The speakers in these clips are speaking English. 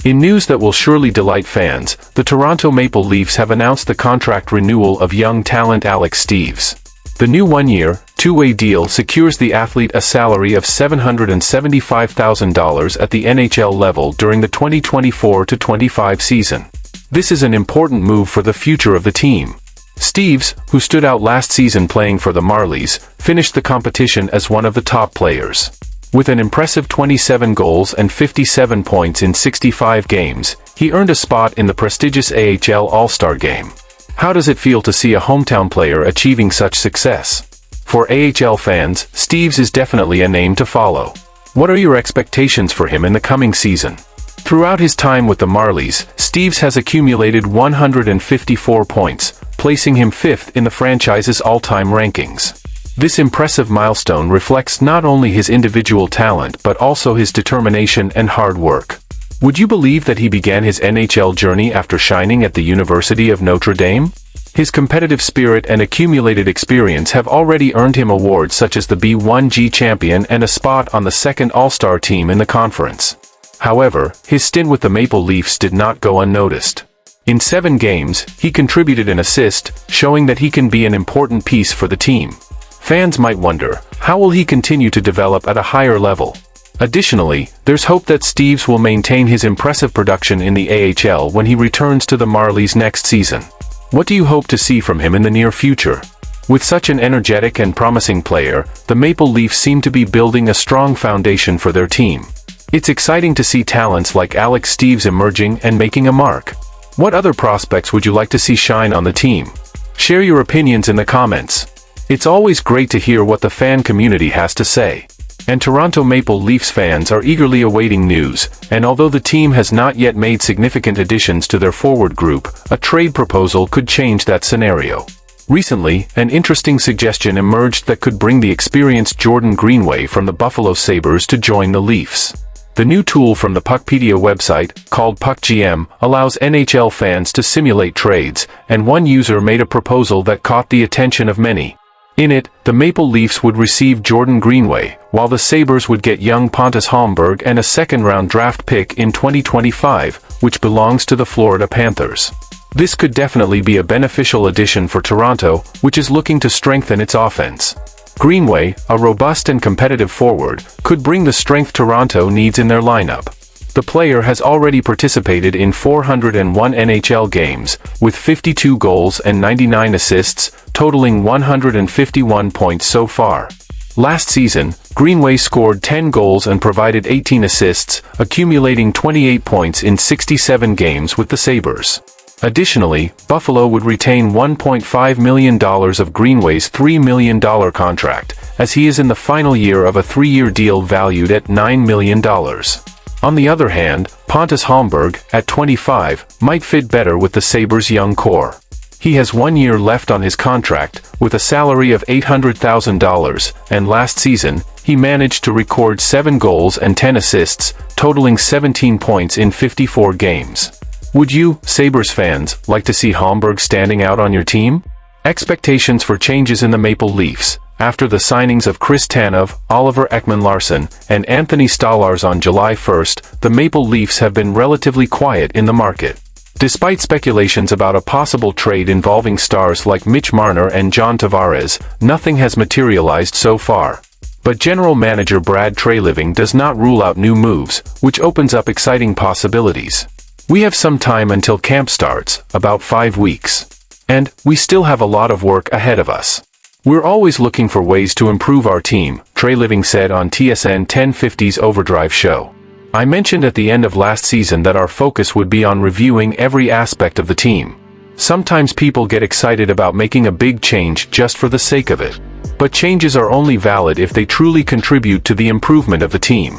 In news that will surely delight fans, the Toronto Maple Leafs have announced the contract renewal of young talent Alex Steeves. The new one-year, two-way deal secures the athlete a salary of $775,000 at the NHL level during the 2024-25 season. This is an important move for the future of the team. Steeves, who stood out last season playing for the Marlies, finished the competition as one of the top players. With an impressive 27 goals and 57 points in 65 games, he earned a spot in the prestigious AHL All-Star Game. How does it feel to see a hometown player achieving such success? For AHL fans, Steeves is definitely a name to follow. What are your expectations for him in the coming season? Throughout his time with the Marlies, Steeves has accumulated 154 points, placing him 5th in the franchise's all-time rankings. This impressive milestone reflects not only his individual talent but also his determination and hard work. Would you believe that he began his NHL journey after shining at the University of Notre Dame? His competitive spirit and accumulated experience have already earned him awards such as the B1G champion and a spot on the second All-Star team in the conference. However, his stint with the Maple Leafs did not go unnoticed. In 7 games, he contributed an assist, showing that he can be an important piece for the team. Fans might wonder, how will he continue to develop at a higher level? Additionally, there's hope that Steeves will maintain his impressive production in the AHL when he returns to the Marlies next season. What do you hope to see from him in the near future? With such an energetic and promising player, the Maple Leafs seem to be building a strong foundation for their team. It's exciting to see talents like Alex Steeves emerging and making a mark. What other prospects would you like to see shine on the team? Share your opinions in the comments. It's always great to hear what the fan community has to say. And Toronto Maple Leafs fans are eagerly awaiting news, and although the team has not yet made significant additions to their forward group, a trade proposal could change that scenario. Recently, an interesting suggestion emerged that could bring the experienced Jordan Greenway from the Buffalo Sabres to join the Leafs. The new tool from the Puckpedia website, called PuckGM, allows NHL fans to simulate trades, and one user made a proposal that caught the attention of many. In it, the Maple Leafs would receive Jordan Greenway, while the Sabres would get young Pontus Holmberg and a second-round draft pick in 2025, which belongs to the Florida Panthers. This could definitely be a beneficial addition for Toronto, which is looking to strengthen its offense. Greenway, a robust and competitive forward, could bring the strength Toronto needs in their lineup. The player has already participated in 401 NHL games, with 52 goals and 99 assists, totaling 151 points so far. Last season, Greenway scored 10 goals and provided 18 assists, accumulating 28 points in 67 games with the Sabres. Additionally, Buffalo would retain $1.5 million of Greenway's $3 million contract, as he is in the final year of a 3-year deal valued at $9 million. On the other hand, Pontus Holmberg, at 25, might fit better with the Sabres' young core. He has 1 year left on his contract, with a salary of $800,000, and last season, he managed to record 7 goals and 10 assists, totaling 17 points in 54 games. Would you, Sabres fans, like to see Holmberg standing out on your team? Expectations for changes in the Maple Leafs. After the signings of Chris Tanev, Oliver Ekman-Larsson, and Anthony Stolarz on July 1st, the Maple Leafs have been relatively quiet in the market. Despite speculations about a possible trade involving stars like Mitch Marner and John Tavares, nothing has materialized so far. But general manager Brad Treliving does not rule out new moves, which opens up exciting possibilities. We have some time until camp starts, about 5 weeks. And we still have a lot of work ahead of us. We're always looking for ways to improve our team, Treliving said on TSN 1050's Overdrive show. I mentioned at the end of last season that our focus would be on reviewing every aspect of the team. Sometimes people get excited about making a big change just for the sake of it. But changes are only valid if they truly contribute to the improvement of the team.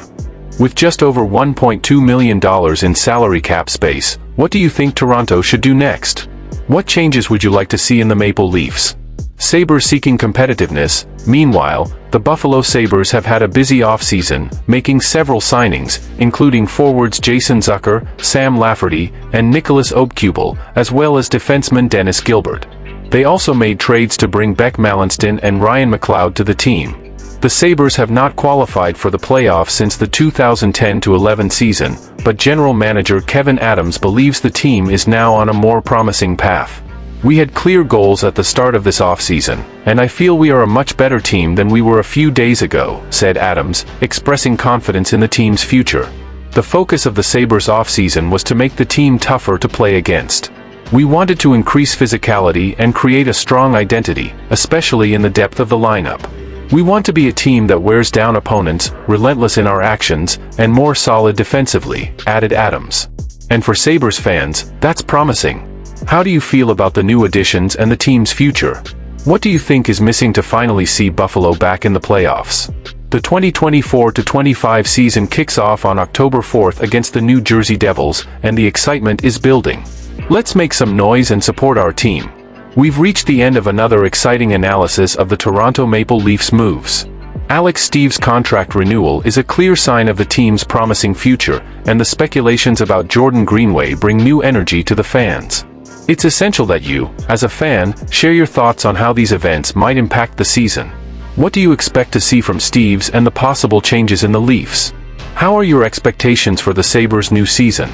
With just over $1.2 million in salary cap space, what do you think Toronto should do next? What changes would you like to see in the Maple Leafs? Sabres seeking competitiveness. Meanwhile, the Buffalo Sabres have had a busy offseason, making several signings, including forwards Jason Zucker, Sam Lafferty, and Nicholas Obkubel, as well as defenseman Dennis Gilbert. They also made trades to bring Beck Mallinston and Ryan McLeod to the team. The Sabres have not qualified for the playoffs since the 2010-11 season, but General Manager Kevin Adams believes the team is now on a more promising path. "We had clear goals at the start of this offseason, and I feel we are a much better team than we were a few days ago," said Adams, expressing confidence in the team's future. The focus of the Sabres offseason was to make the team tougher to play against. "We wanted to increase physicality and create a strong identity, especially in the depth of the lineup. We want to be a team that wears down opponents, relentless in our actions, and more solid defensively," added Adams. And for Sabres fans, that's promising. How do you feel about the new additions and the team's future? What do you think is missing to finally see Buffalo back in the playoffs? The 2024-25 season kicks off on October 4th against the New Jersey Devils, and the excitement is building. Let's make some noise and support our team. We've reached the end of another exciting analysis of the Toronto Maple Leafs moves. Alex Steeves' contract renewal is a clear sign of the team's promising future, and the speculations about Jordan Greenway bring new energy to the fans. It's essential that you, as a fan, share your thoughts on how these events might impact the season. What do you expect to see from Steeves and the possible changes in the Leafs? How are your expectations for the Sabres' new season?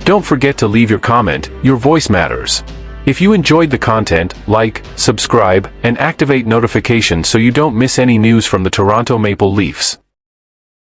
Don't forget to leave your comment, your voice matters. If you enjoyed the content, like, subscribe, and activate notifications so you don't miss any news from the Toronto Maple Leafs.